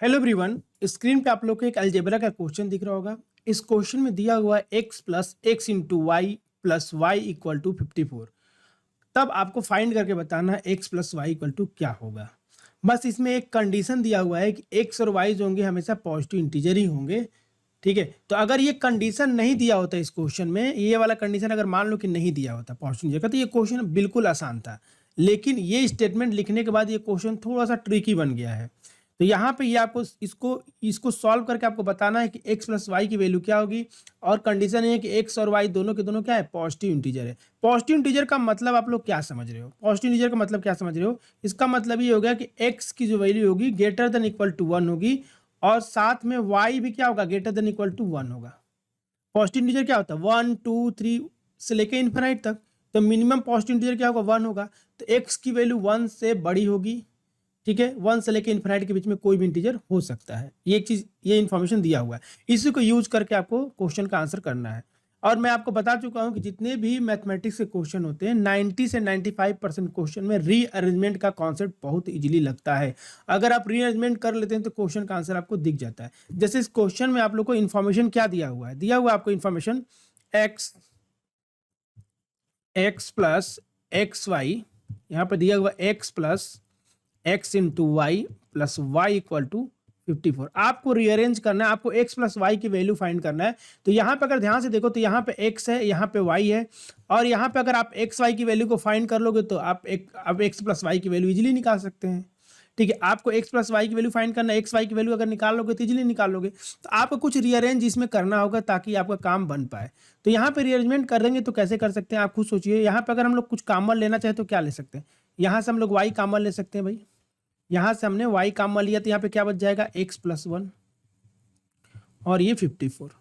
Hello everyone. Screen पे आप लोग को एक अलजेब्रा का क्वेश्चन दिख रहा होगा। इस क्वेश्चन में दिया हुआ है x plus x into y plus y equal to 54। तब आपको फाइंड करके बताना है x plus y equal to क्या होगा। बस इसमें एक कंडीशन दिया हुआ है कि x और y जो होंगे हमेशा पॉजिटिव इंटीजर ही होंगे। ठीक है, तो अगर ये कंडीशन नहीं दिया होता इस क्वेश्चन में, ये वाला कंडीशन अगर मान लो कि नहीं दिया होता पॉजिटिव इंटीजर का, तो ये क्वेश्चन बिल्कुल आसान था। लेकिन ये स्टेटमेंट लिखने के बाद ये क्वेश्चन थोड़ा सा ट्रिकी बन गया है। तो यहाँ पे ये आपको इसको इसको सॉल्व करके आपको बताना है कि x प्लस वाई की वैल्यू क्या होगी। और कंडीशन ये है कि x और y दोनों के दोनों क्या है, पॉजिटिव इंटीजर है। पॉजिटिव इंटीजर का मतलब आप लोग क्या समझ रहे हो? पॉजिटिव इंटीजर का मतलब क्या समझ रहे हो? इसका मतलब ये हो गया कि x की जो वैल्यू होगी ग्रेटर देन इक्वल टू 1 होगी, और साथ में y भी क्या होगा, ग्रेटर देन इक्वल टू 1 होगा। पॉजिटिव इंटीजर क्या होता है, 1 2 3 से लेके इन्फिनाइट तक। तो मिनिमम पॉजिटिव इंटीजर क्या होगा, 1 होगा। तो x की वैल्यू 1 से बड़ी होगी। ठीक है, 1 से लेके इन्फिनाइट के बीच में कोई भी इंटीजर हो सकता है। ये एक चीज, ये इन्फॉर्मेशन दिया हुआ है, इसी को यूज करके आपको क्वेश्चन का आंसर करना है। और मैं आपको बता चुका हूं कि जितने भी मैथमेटिक्स के क्वेश्चन होते हैं 90 से 95% क्वेश्चन में रीअरेंजमेंट का कॉन्सेप्ट बहुत इजीली लगता है। अगर आप रीअरेंजमेंट कर लेते हैं तो क्वेश्चन का आंसर आपको दिख जाता है। जैसे इस क्वेश्चन में आप लोग को इन्फॉर्मेशन क्या दिया हुआ है, दिया हुआ है आपको information x plus x y, यहाँ पर दिया हुआ x plus x into y plus y equal to 54। आपको रीअरेंज करना है, आपको x प्लस वाई की वैल्यू फाइंड करना है। तो यहाँ पे अगर ध्यान से देखो तो यहाँ पे x है, यहाँ पे y है, और यहाँ पे अगर आप x y की वैल्यू को फाइंड कर लोगे तो आप x प्लस वाई की वैल्यू इजीली निकाल सकते हैं। ठीक है, आपको x प्लस वाई की वैल्यू फाइंड करना है, एक्स वाई की वैल्यू अगर निकाल लोगे तो इजीली निकाल लोगे। तो आपको कुछ रीअरेंज इसमें करना होगा ताकि आपका काम बन पाए। तो यहाँ पे रीअरेंजमेंट करेंगे तो कैसे कर सकते हैं आप खुद सोचिए। यहाँ पे अगर हम लोग कुछ कॉमन लेना चाहे तो क्या ले सकते हैं, यहाँ से हम लोग y कॉमन ले सकते हैं भाई। यहां से हमने y कॉमन लिया तो यहाँ पे क्या बच जाएगा, x प्लस 1 और ये 54।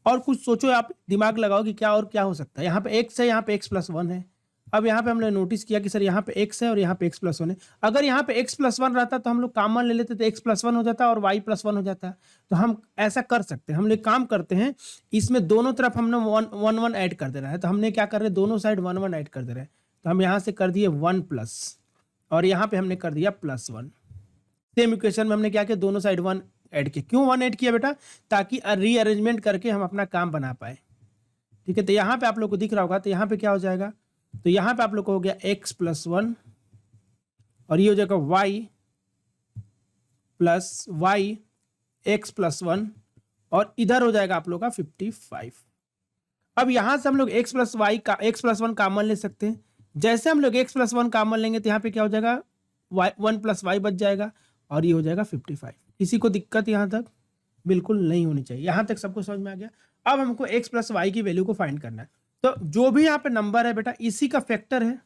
और कुछ सोचो, आप दिमाग लगाओ कि क्या और क्या हो सकता है। यहाँ पे x है, यहाँ पे x प्लस 1 है। अब यहाँ पे हमने नोटिस किया कि सर यहाँ पे x है और यहाँ पे x प्लस 1 है। अगर यहाँ पे x प्लस 1 रहता तो हम लोग कॉमन ले लेते तो x प्लस 1 हो जाता और y प्लस 1 हो जाता। तो हम ऐसा कर सकते हैं, हम लोग काम करते हैं, इसमें दोनों तरफ हमने 1 1 ऐड कर देना है। तो हमने क्या कर रहे हैं, दोनों साइड 1 1 ऐड कर दे रहे हैं। तो हम यहाँ से कर दिए 1 प्लस, और यहाँ पे हमने कर दिया प्लस 1। सेम इक्वेशन में हमने क्या किया, दोनों साइड 1 ऐड किया। क्यों 1 ऐड किया बेटा, ताकि रीअरेंजमेंट करके हम अपना काम बना पाए। ठीक है, तो यहाँ पे आप लोग को दिख रहा होगा, तो यहाँ पे क्या हो जाएगा, तो यहाँ पे आप लोग को हो गया x प्लस 1, और ये हो जाएगा y plus y x plus 1, और इधर हो जाएगा आप लोग का 55। अब यहां से हम लोग x प्लस वाई का x प्लस 1 कॉमन ले सकते हैं। जैसे हम लोग x प्लस 1 कॉमन लेंगे तो यहाँ पे क्या हो जाएगा, 1 प्लस वाई बच जाएगा, और ये हो जाएगा 55। किसी को दिक्कत यहाँ तक बिल्कुल नहीं होनी चाहिए, यहाँ तक सबको समझ में आ गया। अब हमको x प्लस वाई की वैल्यू को फाइंड करना है। तो जो भी यहाँ पे नंबर है बेटा, इसी का फैक्टर है,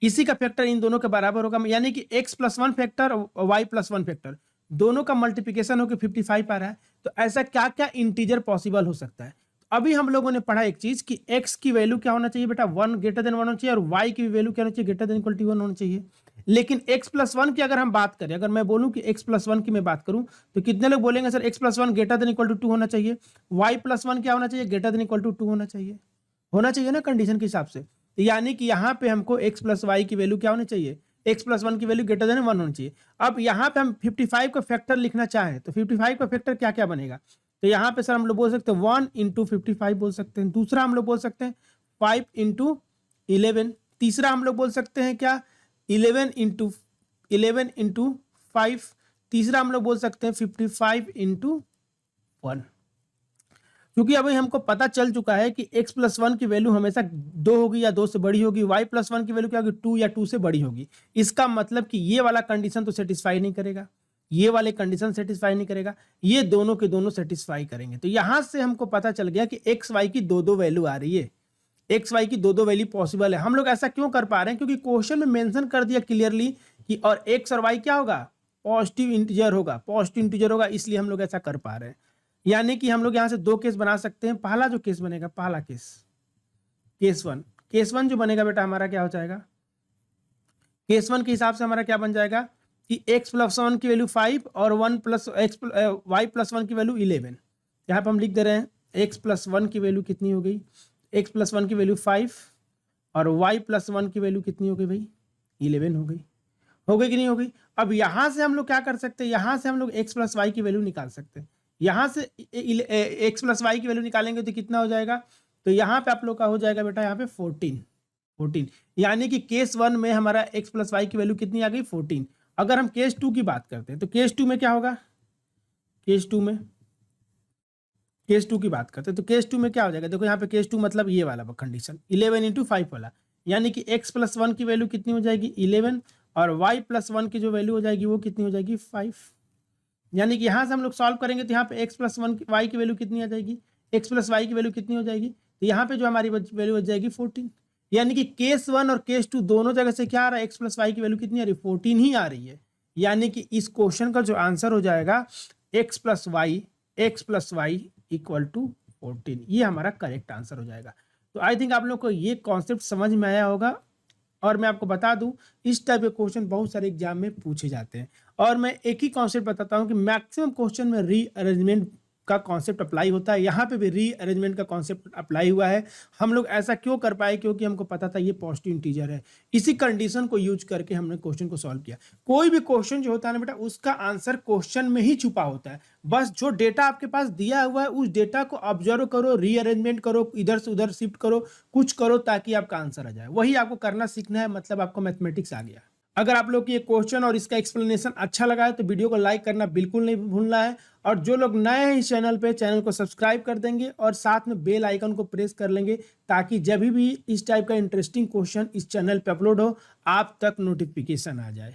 इसी का फैक्टर इन दोनों के बराबर होगा। यानी कि x प्लस 1 फैक्टर और y प्लस 1 फैक्टर दोनों का मल्टीप्लिकेशन होकर 55 आ रहा है। तो ऐसा क्या क्या इंटीजर पॉसिबल हो सकता है। अभी हम लोगों ने पढ़ा एक चीज कि x की वैल्यू क्या होना चाहिए बेटा, 1 ग्रेटर देन 1 होना चाहिए, और y की वैल्यू क्या होना चाहिए, ग्रेटर देन इक्वल टू 1 होना चाहिए। लेकिन x प्लस 1 की अगर हम बात करें, अगर मैं बोलूं कि x प्लस 1 की मैं बात करूं, तो कितने लोग बोलेंगे sir x plus 1 greater than equal to 2 होना चाहिए, y प्लस 1 क्या होना चाहिए, ग्रेटर देन इक्वल टू 2 होना चाहिए ना कंडीशन के हिसाब से। यानी कि यहाँ पे हमको x प्लस वाई की वैल्यू क्या होनी चाहिए, x प्लस 1 की वैल्यू ग्रेटर देन 1 होनी चाहिए। अब यहाँ पे हम 55 का फैक्टर लिखना चाहें तो 55 का फैक्टर क्या क्या बनेगा, तो यहाँ पे सर हम लोग बोल सकते हैं 1 इंटू 55 बोल सकते हैं। दूसरा हम लोग बोल सकते हैं 5 इंटू 11। तीसरा हम लोग बोल सकते हैं क्या, 11 इंटू 5। तीसरा हम लोग बोल सकते हैं 55 इंटू 1। क्योंकि अभी हमको पता चल चुका है कि x प्लस 1 की वैल्यू हमेशा 2 होगी या 2 से बड़ी होगी, y प्लस 1 की वैल्यू क्या होगी, 2 या 2 से बड़ी होगी। इसका मतलब कि ये वाला कंडीशन तो सेटिस्फाई नहीं करेगा, ये वाले कंडीशन सेटिस्फाई नहीं करेगा, ये दोनों के दोनों सेटिस्फाई करेंगे। तो यहां से हमको पता चल गया कि एक्स वाई की दो दो वैल्यू आ रही है, एक्स वाई की दो दो वैल्यू पॉसिबल है। हम लोग ऐसा क्यों कर पा रहे हैं, क्योंकि क्वेश्चन में मेंशन कर दिया क्लियरली कि और एक्स और वाई क्या होगा, पॉजिटिव इंटीजर होगा, पॉजिटिव इंटीजर होगा, इसलिए हम लोग ऐसा कर पा रहे हैं। यानी कि हम लोग यहाँ से दो केस बना सकते हैं। पहला जो केस बनेगा, पहला केस, केस वन जो बनेगा बेटा हमारा क्या हो जाएगा, केस वन के हिसाब से हमारा क्या बन जाएगा कि x प्लस 1 की वैल्यू 5 और 1 प्लस y प्लस 1 की वैल्यू 11। यहाँ पे हम लिख दे रहे हैं x प्लस 1 की वैल्यू कितनी हो गई, x प्लस 1 की वैल्यू 5 और y प्लस 1 की वैल्यू कितनी हो गई भाई, 11 हो गई। हो गई कि नहीं हो गई? अब यहाँ से हम लोग क्या कर सकते हैं, यहाँ से हम लोग x प्लस वाई की वैल्यू निकाल सकते हैं। यहाँ से x प्लस वाई की वैल्यू निकालेंगे तो कितना हो जाएगा, तो यहाँ पे आप लोग का हो जाएगा बेटा यहाँ पे 14, यानी कि केस 1 में हमारा x प्लस वाई की वैल्यू कितनी आ गई 14। अगर हम केस 2 की बात करते हैं तो केस 2 में क्या होगा, केस 2 की बात करते हैं तो केस 2 में क्या हो जाएगा, देखो यहाँ पे केस 2 मतलब ये वाला कंडीशन 11 इंटू 5 वाला, यानी कि x प्लस 1 की वैल्यू कितनी हो जाएगी 11 और y प्लस 1 की जो वैल्यू हो जाएगी वो कितनी हो जाएगी 5। यानी कि यहाँ से हम लोग सॉल्व करेंगे तो यहाँ पे x प्लस 1 वाई की वैल्यू कितनी आ जाएगी, x प्लस वाई की वैल्यू कितनी हो जाएगी, तो यहाँ पे जो हमारी वैल्यू हो जाएगी 14। यानी कि केस 1 और केस 2 दोनों जगह से क्या आ रहा है, x प्लस वाई की वैल्यू कितनी आ रही है 14 ही आ रही है। यानी कि इस क्वेश्चन का जो आंसर हो जाएगा x plus y equal to 14, ये हमारा करेक्ट आंसर हो जाएगा। तो आई थिंक आप लोग को ये कॉन्सेप्ट समझ में आया होगा। और मैं आपको बता दूं इस टाइप के क्वेश्चन बहुत सारे एग्जाम में पूछे जाते हैं। और मैं एक ही कॉन्सेप्ट बताता हूं कि मैक्सिमम क्वेश्चन में रीअरेंजमेंट का कॉन्सेप्ट अप्लाई होता है, यहाँ पे भी रीअरेंजमेंट का कॉन्सेप्ट अप्लाई हुआ है। हम लोग ऐसा क्यों कर पाए, क्योंकि हमको पता था ये पॉजिटिव इंटीजर है, इसी कंडीशन को यूज करके हमने क्वेश्चन को सॉल्व किया। कोई भी क्वेश्चन जो होता है ना बेटा, उसका आंसर क्वेश्चन में ही छुपा होता है। बस जो डेटा आपके पास दिया हुआ है उस डेटा को ऑब्जर्व करो, रीअरेंजमेंट करो, इधर से उधर शिफ्ट करो, कुछ करो ताकि आपका आंसर आ जाए। वही आपको करना सीखना है, मतलब आपको मैथमेटिक्स आ गया। अगर आप लोग को ये क्वेश्चन और इसका एक्सप्लेनेशन अच्छा लगा है तो वीडियो को लाइक करना बिल्कुल नहीं भूलना है। और जो लोग नए हैं इस चैनल पे, चैनल को सब्सक्राइब कर देंगे और साथ में बेल आइकन को प्रेस कर लेंगे, ताकि जब भी इस टाइप का इंटरेस्टिंग क्वेश्चन इस चैनल पे अपलोड हो आप तक नोटिफिकेशन आ जाए।